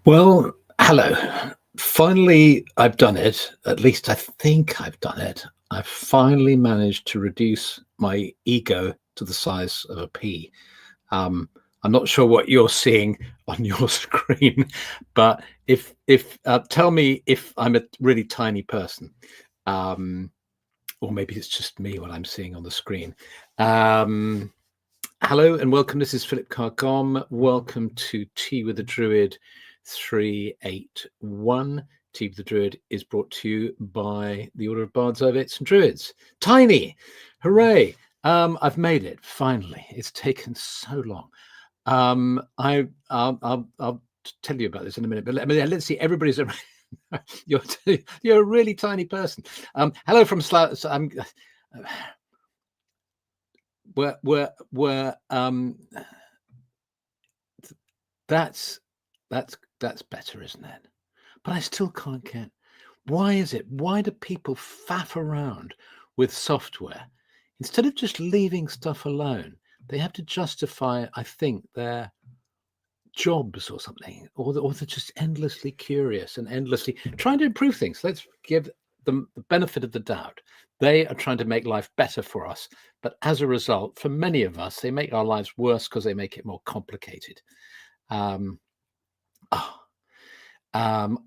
Well, hello. Finally, I've done it. At least I think I've done it. I've finally managed to reduce my ego to the size of a pea. I'm not sure what you're seeing on your screen, but if tell me if I'm a really tiny person, um, or maybe it's just me what I'm seeing on the screen. Hello and welcome. This is Philip Carr-Gomm. Welcome to Tea with the Druid 381. Tea with the Druid is brought to you by the Order of Bards, Ovates and Druids. Tiny! Hooray! I've made it, finally. It's taken so long. I'll tell you about this in a minute, but let's see. Everybody's you're a really tiny person. Hello from that's better, isn't it? But I still can't get, why is it? Why do people faff around with software instead of just leaving stuff alone? They have to justify, I think, their jobs or something, or they're just endlessly curious and endlessly trying to improve things. Let's give them the benefit of the doubt. They are trying to make life better for us, but as a result, for many of us, they make our lives worse because they make it more complicated.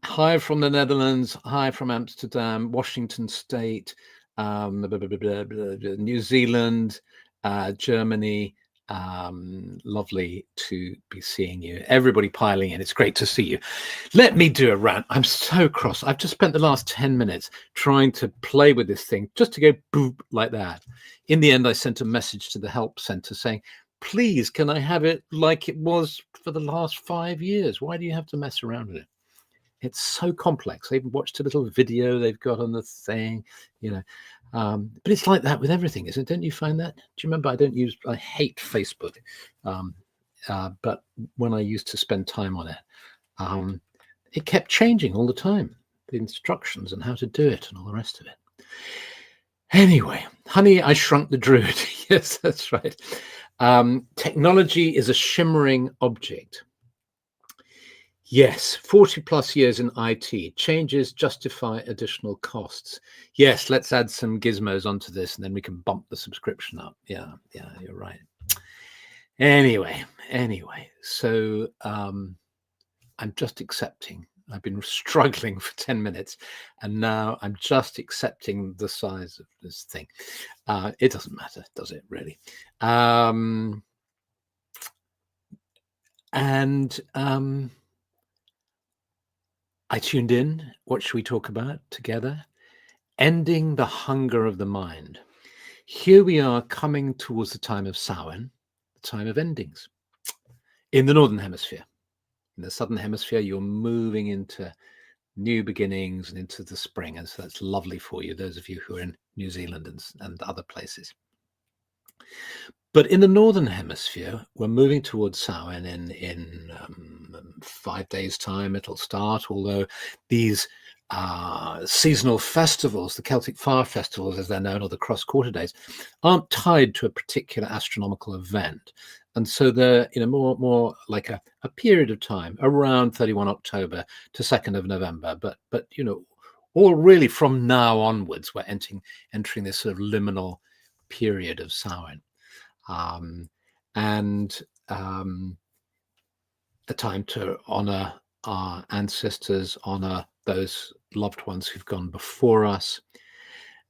Hi from the Netherlands, hi from Amsterdam, Washington State, New Zealand, Germany. Lovely to be seeing you. Everybody piling in. It's great to see you. Let me do a rant. I'm so cross. I've just spent the last 10 minutes trying to play with this thing just to go boop like that. In the end, I sent a message to the help center saying, please, can I have it like it was for the last 5 years? Why do you have to mess around with it? It's so complex. I even watched a little video they've got on the thing, but it's like that with everything, isn't it? Don't you find that? Do you remember? I hate Facebook, but when I used to spend time on it, it kept changing all the time, the instructions and how to do it and all the rest of it. Anyway, Honey, I Shrunk the Druid. Yes, that's right. Technology is a shimmering object. Yes, 40 plus years in IT. Changes justify additional costs. Yes, let's add some gizmos onto this and then we can bump the subscription up. Yeah, you're right. Anyway, so I'm just accepting. I've been struggling for 10 minutes and now I'm just accepting the size of this thing. It doesn't matter, does it really? I tuned in. What should we talk about together? Ending the hunger of the mind. Here we are coming towards the time of Samhain, the time of endings. In the Northern Hemisphere. In the Southern Hemisphere, you're moving into new beginnings and into the spring. And so that's lovely for you, those of you who are in New Zealand and other places. But in the Northern Hemisphere, we're moving towards Samhain in 5 days' time. It'll start, although these seasonal festivals, the Celtic Fire Festivals, as they're known, or the cross-quarter days, aren't tied to a particular astronomical event. And so they're more like a period of time around 31 October to 2nd of November. But all really from now onwards, we're entering this sort of liminal period of Samhain. A time to honor our ancestors, honor those loved ones who've gone before us,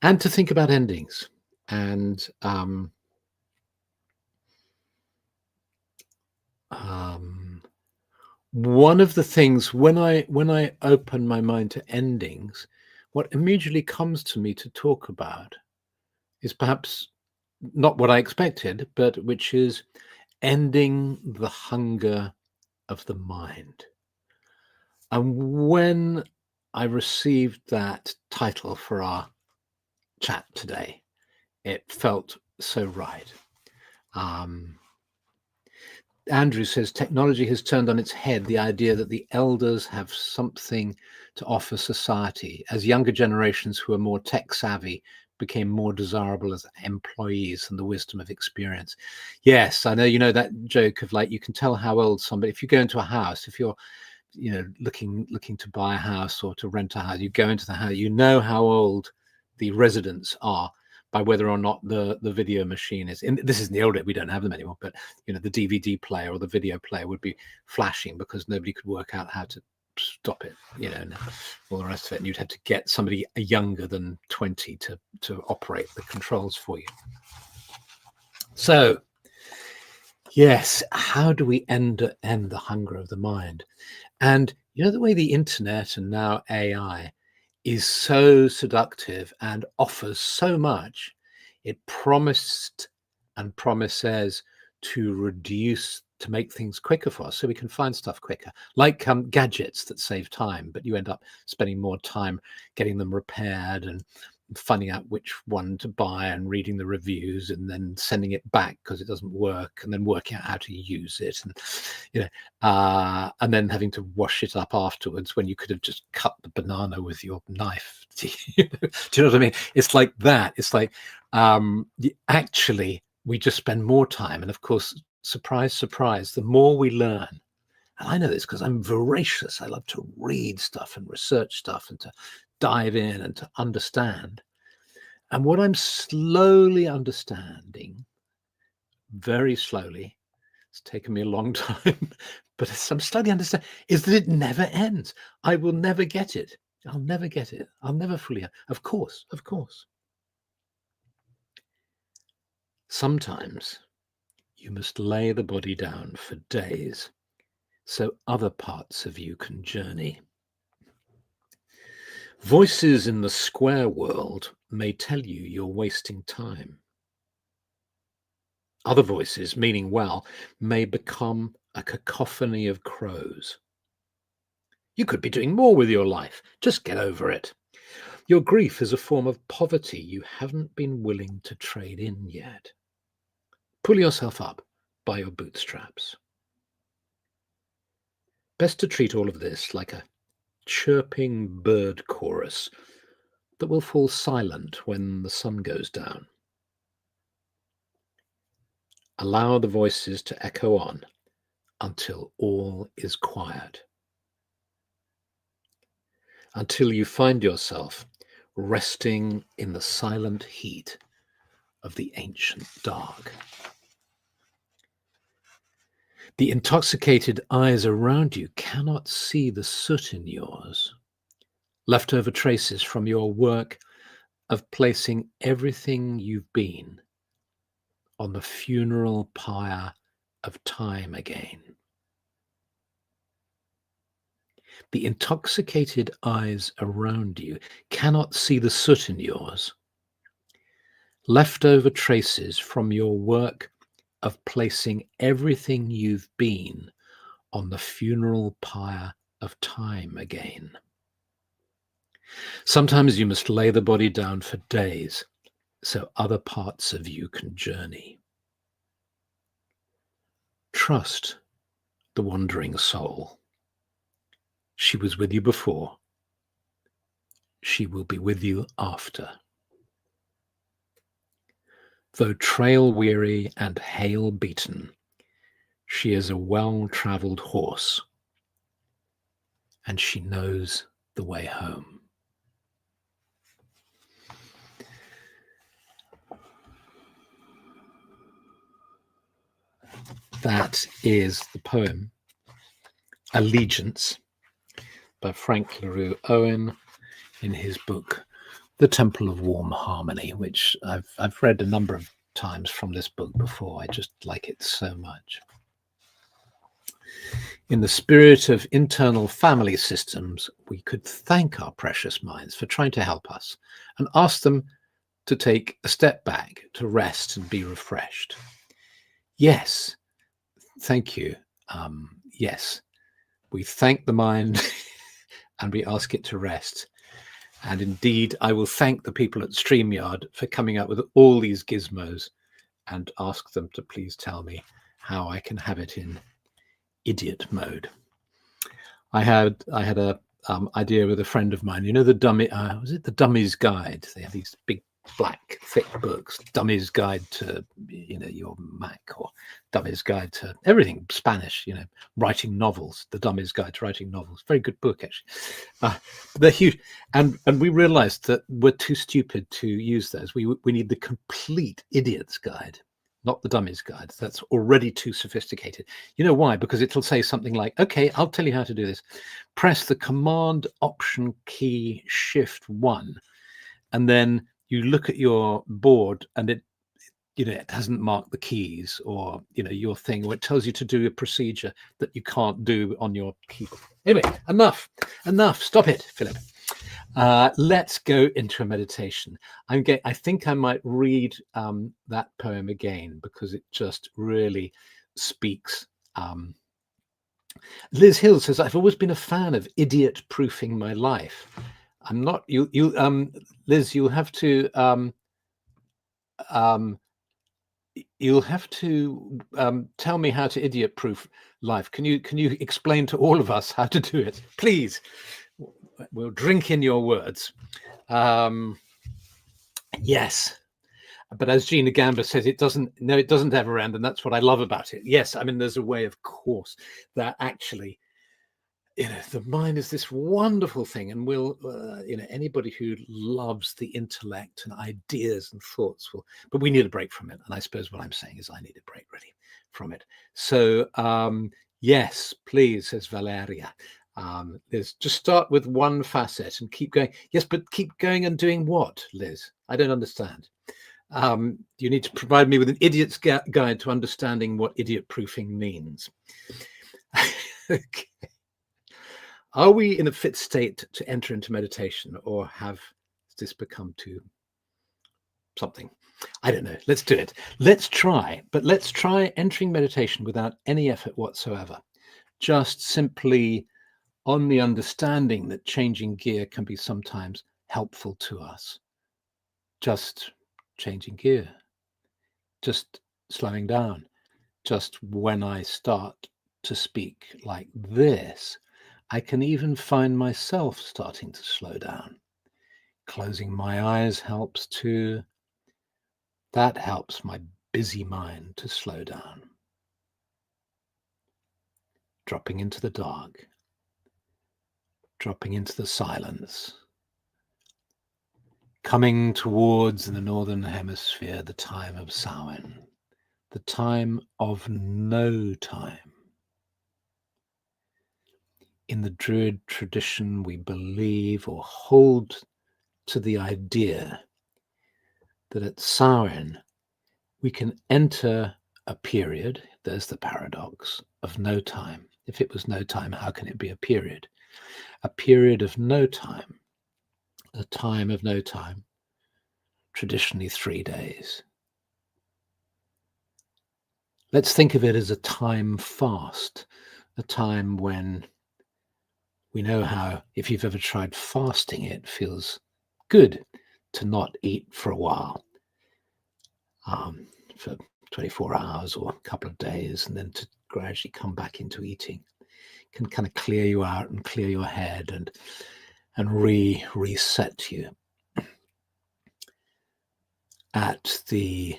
and to think about endings. And one of the things when I open my mind to endings, what immediately comes to me to talk about is perhaps not what I expected, but which is ending the hunger of the mind. And when I received that title for our chat today, it felt so right. Andrew says technology has turned on its head the idea that the elders have something to offer society, as younger generations who are more tech savvy became more desirable as employees than the wisdom of experience. Yes, I know, you know, that joke of like, you can tell how old somebody, if you go into a house, if you're, you know, looking to buy a house or to rent a house, you go into the house, you know how old the residents are by whether or not the video machine is in. This is in the old days, we don't have them anymore, but you know, the DVD player or the video player would be flashing because nobody could work out how to stop it, you know, and all the rest of it. And you'd have to get somebody younger than 20 to operate the controls for you. So yes, how do we end the hunger of the mind? And you know, the way the internet and now AI is so seductive and offers so much, it promised and promises to make things quicker for us so we can find stuff quicker, like gadgets that save time, but you end up spending more time getting them repaired and finding out which one to buy and reading the reviews and then sending it back because it doesn't work, and then working out how to use it, and you know, and then having to wash it up afterwards when you could have just cut the banana with your knife. Do you know what I mean? It's like that. It's like actually we just spend more time, and of course, surprise surprise, the more we learn, and I know this because I'm voracious, I love to read stuff and research stuff and to dive in and to understand. And what I'm slowly understanding, very slowly, it's taken me a long time, but I'm slowly understanding, is that it never ends. I will never get it. I'll never get it. I'll never fully. Of course, of course. Sometimes you must lay the body down for days so other parts of you can journey. Voices in the square world may tell you you're wasting time. Other voices, meaning well, may become a cacophony of crows. You could be doing more with your life. Just get over it. Your grief is a form of poverty you haven't been willing to trade in yet. Pull yourself up by your bootstraps. Best to treat all of this like a chirping bird chorus that will fall silent when the sun goes down. Allow the voices to echo on until all is quiet. Until you find yourself resting in the silent heat of the ancient dark. The intoxicated eyes around you cannot see the soot in yours, leftover traces from your work of placing everything you've been on the funeral pyre of time again. The intoxicated eyes around you cannot see the soot in yours, leftover traces from your work of placing everything you've been on the funeral pyre of time again. Sometimes you must lay the body down for days so other parts of you can journey. Trust the wandering soul. She was with you before. She will be with you after. Though trail-weary and hail-beaten, she is a well-travelled horse, and she knows the way home. That is the poem Allegiance by Frank LaRue Owen in his book The Temple of Warm Harmony, which I've read a number of times from this book before. I just like it so much. In the spirit of internal family systems, we could thank our precious minds for trying to help us and ask them to take a step back, to rest and be refreshed. Yes, thank you. Yes, we thank the mind and we ask it to rest. And indeed, I will thank the people at StreamYard for coming up with all these gizmos and ask them to please tell me how I can have it in idiot mode. I had a idea with a friend of mine. You know the dummy? Was it the Dummy's Guide? They have these big black thick books. Dummy's Guide to your Mac, or Dummy's Guide to everything Spanish. Writing novels. The Dummy's Guide to Writing Novels. Very good book actually. They're huge, and we realised that we're too stupid to use those. We need the complete Idiot's Guide. Not the Dummy's Guide. That's already too sophisticated. You know why? Because it'll say something like, okay, I'll tell you how to do this. Press the Command Option key Shift 1. And then you look at your board and it hasn't marked the keys or, your thing, or it tells you to do a procedure that you can't do on your keyboard. Anyway, enough. Stop it, Philip. Let's go into a meditation. I think I might read that poem again because it just really speaks. Liz Hill says, I've always been a fan of idiot proofing my life. I'm not Liz, you'll have to tell me how to idiot proof life. Can you explain to all of us how to do it, please? We'll drink in your words. Yes, but as Gina Gamba says, it doesn't ever end, and that's what I love about it. Yes, I mean, there's a way, of course, that actually, the mind is this wonderful thing, and will, anybody who loves the intellect and ideas and thoughts will, but we need a break from it. And I suppose what I'm saying is I need a break really from it. So, yes, please, says Valeria. Liz, just start with one facet and keep going. Yes, but keep going and doing what, Liz? I don't understand. You need to provide me with an idiot's guide to understanding what idiot proofing means. Okay. Are we in a fit state to enter into meditation, or has this become to something? I don't know. Let's do it. Let's try, but let's try entering meditation without any effort whatsoever. Just simply on the understanding that changing gear can be sometimes helpful to us. Just changing gear, just slowing down. Just when I start to speak like this, I can even find myself starting to slow down. Closing my eyes helps too. That helps my busy mind to slow down. Dropping into the dark. Dropping into the silence, coming towards, in the northern hemisphere, the time of Samhain, the time of no time. In the Druid tradition, we believe or hold to the idea that at Samhain we can enter a period, there's the paradox, of no time. If it was no time, how can it be a period? A period of no time, a time of no time, traditionally 3 days. Let's think of it as a time fast, a time when we know how, if you've ever tried fasting, it feels good to not eat for a while, for 24 hours or a couple of days, and then to gradually come back into eating. Can kind of clear you out and clear your head and reset you. At the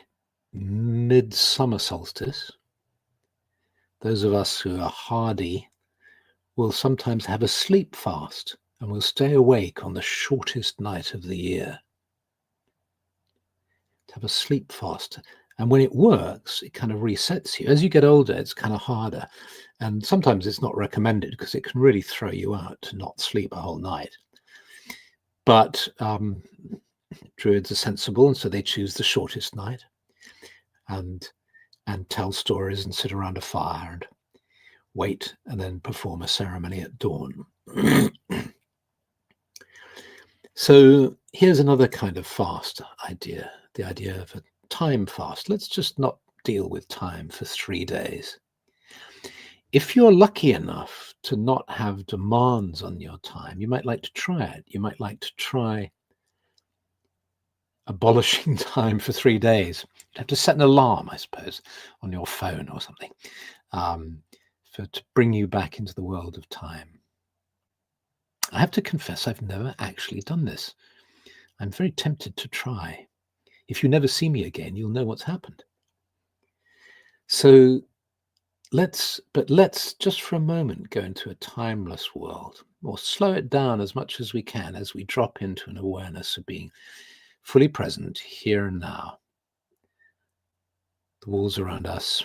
midsummer solstice, those of us who are hardy will sometimes have a sleep fast and will stay awake on the shortest night of the year. To have a sleep fast. And when it works, it kind of resets you. As you get older, it's kind of harder. And sometimes it's not recommended because it can really throw you out to not sleep a whole night. But Druids are sensible, and so they choose the shortest night and tell stories and sit around a fire. And wait, and then perform a ceremony at dawn. So here's another kind of fast idea, the idea of a time fast. Let's just not deal with time for 3 days. If you're lucky enough to not have demands on your time, you might like to try it. You might like to try abolishing time for 3 days. You'd have to set an alarm, I suppose, on your phone or something, to bring you back into the world of time. I have to confess, I've never actually done this. I'm very tempted to try. If you never see me again, you'll know what's happened. So let's just for a moment go into a timeless world, or slow it down as much as we can as we drop into an awareness of being fully present here and now. The walls around us,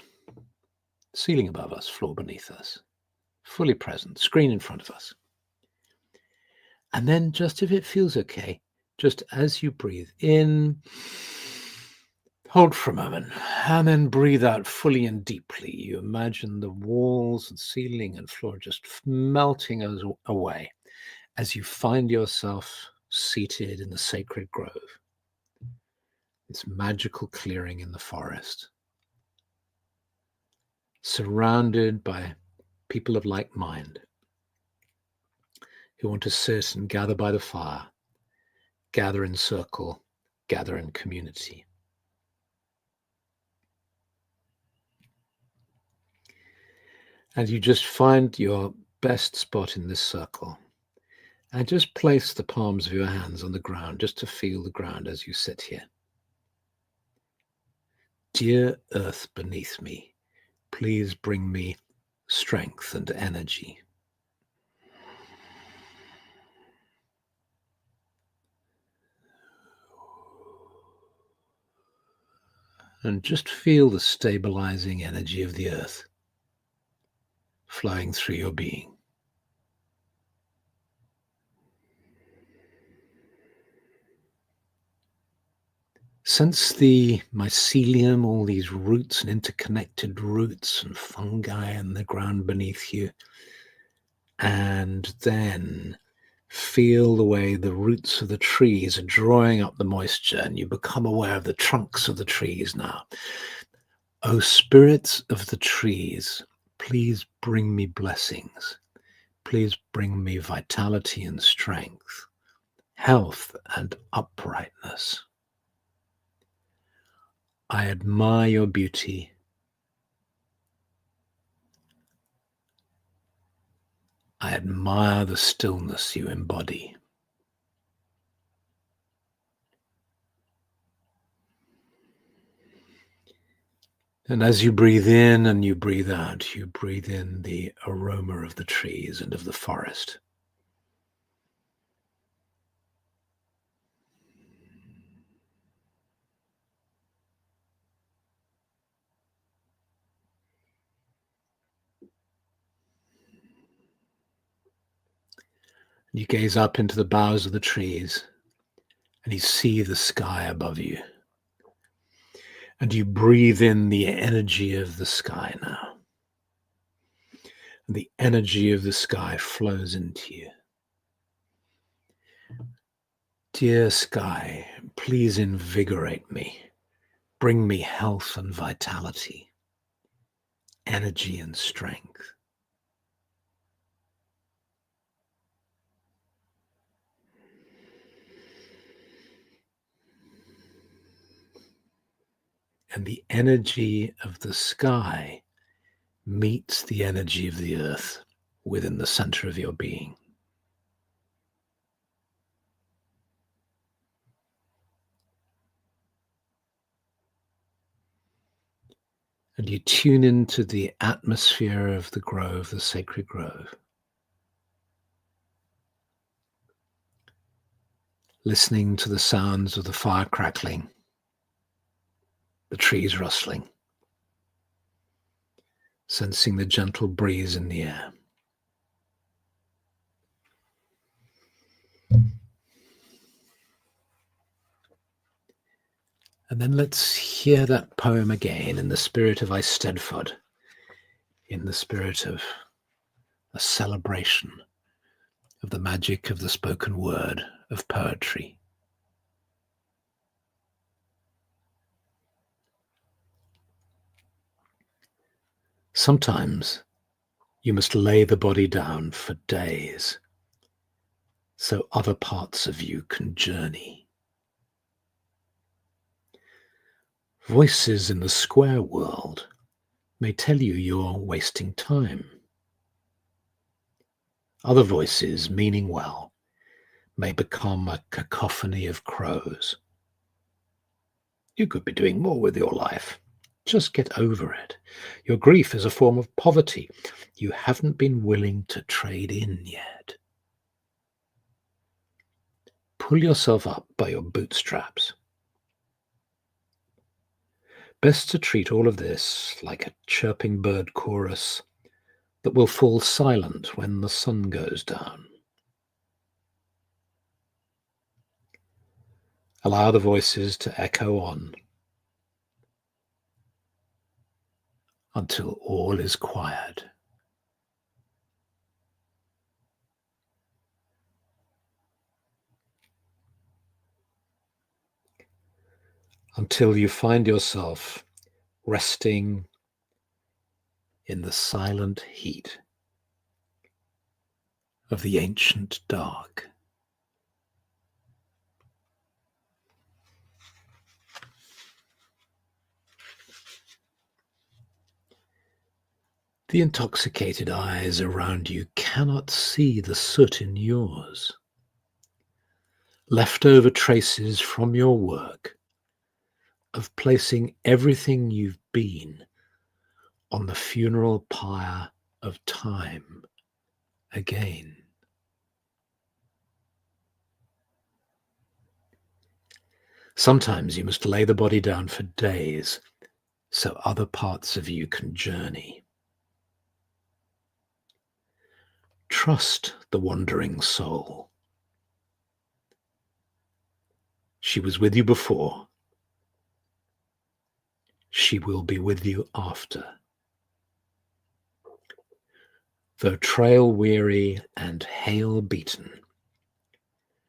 ceiling above us, floor beneath us, fully present, screen in front of us. And then just if it feels okay, just as you breathe in, hold for a moment, and then breathe out fully and deeply. You imagine the walls and ceiling and floor just melting away as you find yourself seated in the sacred grove, this magical clearing in the forest, surrounded by people of like mind who want to sit and gather by the fire, gather in circle, gather in community. And you just find your best spot in this circle and just place the palms of your hands on the ground just to feel the ground as you sit here. Dear earth beneath me, please bring me strength and energy. And just feel the stabilizing energy of the earth flowing through your being. Sense the mycelium, all these roots and interconnected roots and fungi in the ground beneath you. And then feel the way the roots of the trees are drawing up the moisture, and you become aware of the trunks of the trees now. O spirits of the trees, please bring me blessings. Please bring me vitality and strength, health and uprightness. I admire your beauty. I admire the stillness you embody. And as you breathe in and you breathe out, you breathe in the aroma of the trees and of the forest. You gaze up into the boughs of the trees and you see the sky above you. And you breathe in the energy of the sky now. And the energy of the sky flows into you. Dear sky, please invigorate me. Bring me health and vitality, energy and strength. And the energy of the sky meets the energy of the earth within the center of your being. And you tune into the atmosphere of the grove, the sacred grove. Listening to the sounds of the fire crackling, the trees rustling, sensing the gentle breeze in the air. And then let's hear that poem again in the spirit of Eisteddfod. in the spirit of a celebration of the magic of the spoken word, of poetry. Sometimes you must lay the body down for days so other parts of you can journey. Voices in the square world may tell you you're wasting time. Other voices, meaning well, may become a cacophony of crows. You could be doing more with your life. Just get over it. Your grief is a form of poverty. You haven't been willing to trade in yet. Pull yourself up by your bootstraps. Best to treat all of this like a chirping bird chorus that will fall silent when the sun goes down. Allow the voices to echo on until all is quiet. Until you find yourself resting in the silent heat of the ancient dark. The intoxicated eyes around you cannot see the soot in yours. Leftover traces from your work of placing everything you've been on the funeral pyre of time again. Sometimes you must lay the body down for days so other parts of you can journey. Trust the wandering soul. She was with you before. She will be with you after. Though trail-weary and hail-beaten,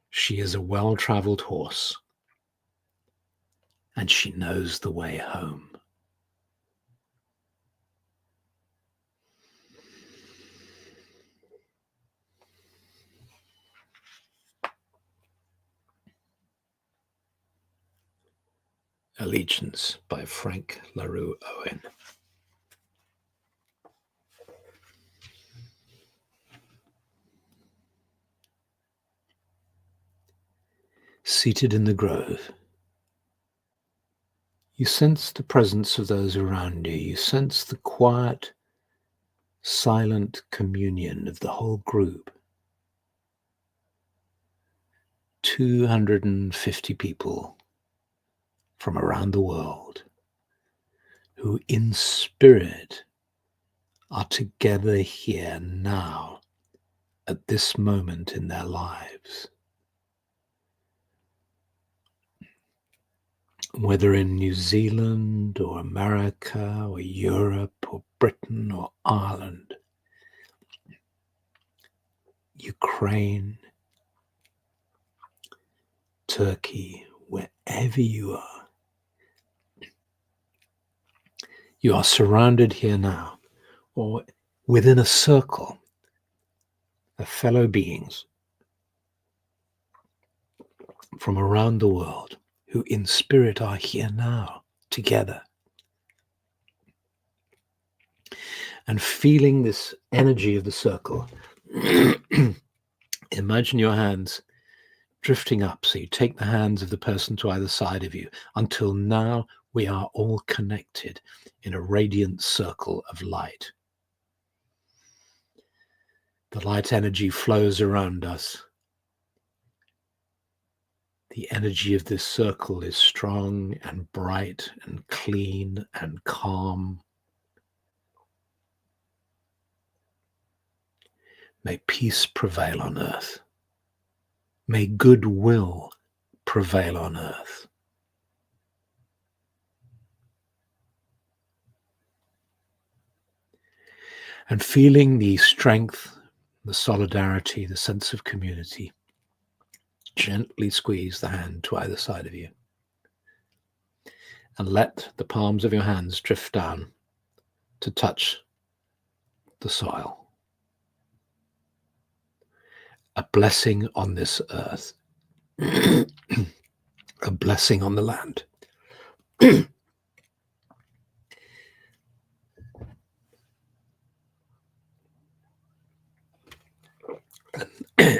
she is a well-travelled horse, and she knows the way home. Allegiance by Frank LaRue Owen. Seated in the grove, you sense the presence of those around you. You sense the quiet, silent communion of the whole group. 250 people from around the world who in spirit are together here now at this moment in their lives. Whether in New Zealand or America or Europe or Britain or Ireland, Ukraine, Turkey, wherever you are surrounded here now, or within a circle of fellow beings from around the world who in spirit are here now together. And feeling this energy of the circle, imagine your hands drifting up. So you take the hands of the person to either side of you. Until now, we are all connected in a radiant circle of light. The light energy flows around us. The energy of this circle is strong and bright and clean and calm. May peace prevail on earth. May goodwill prevail on earth. and feeling the strength, the solidarity, the sense of community. Gently squeeze the hand to either side of you and let the palms of your hands drift down to touch the soil. A blessing on this earth, a blessing on the land.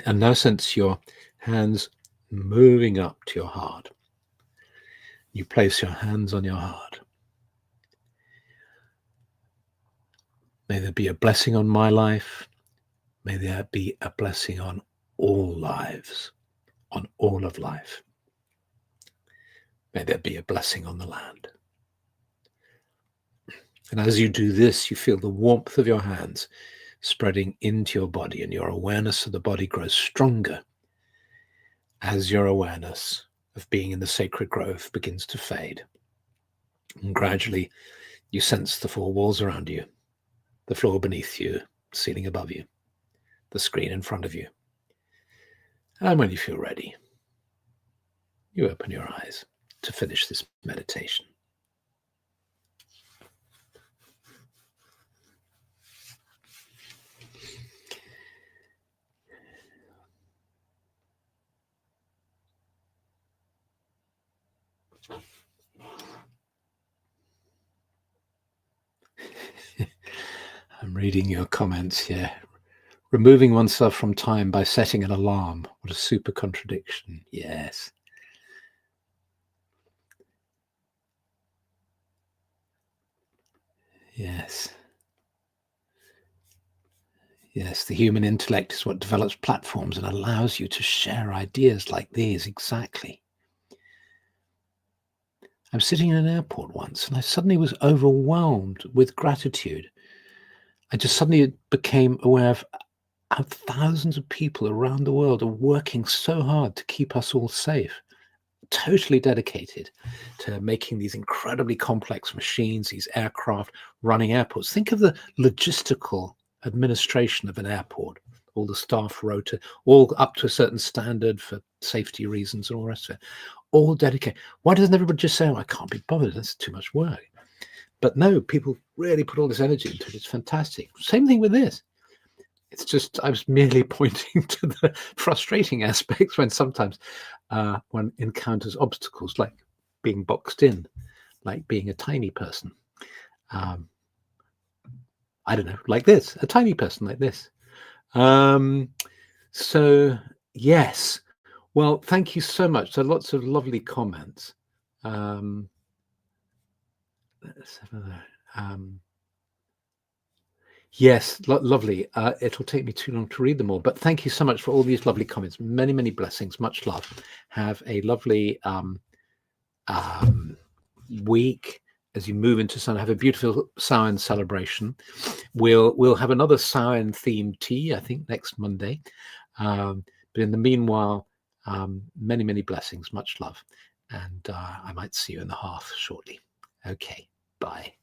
And now sense your hands moving up to your heart. You place your hands on your heart. May there be a blessing on my life. May there be a blessing on all lives, on all of life. May there be a blessing on the land. And as you do this, you feel the warmth of your hands spreading into your body, and your awareness of the body grows stronger as your awareness of being in the sacred grove begins to fade. And gradually you sense the four walls around you, the floor beneath you, the ceiling above you, the screen in front of you. And when you feel ready, you open your eyes to finish this meditation. I'm reading your comments here. Removing oneself from time by setting an alarm. What a super contradiction. Yes. Yes. Yes, the human intellect is what develops platforms and allows you to share ideas like these. Exactly. I was sitting in an airport once and I suddenly was overwhelmed with gratitude. I just suddenly became aware of how thousands of people around the world are working so hard to keep us all safe, totally dedicated to making these incredibly complex machines, these aircraft running airports. Think of the logistical administration of an airport, all the staff rota, all up to a certain standard for safety reasons and all the rest of it, all dedicated. Why doesn't everybody just say, oh, I can't be bothered, that's too much work? But no, people really put all this energy into it. It's fantastic. Same thing with this. It's just, I was merely pointing to the frustrating aspects when sometimes one encounters obstacles, like being boxed in, like being a tiny person. I don't know, like this, a tiny person like this. So, yes. Well, thank you so much. So lots of lovely comments. Let's have another. Yes, lovely. It'll take me too long to read them all, but thank you so much for all these lovely comments. Many, many blessings. Much love. Have a lovely week as you move into Samhain. Have a beautiful Samhain celebration. We'll have another Samhain themed tea, I think, next Monday. But in the meanwhile, many, many blessings. Much love. And I might see you in the hearth shortly. Okay, bye.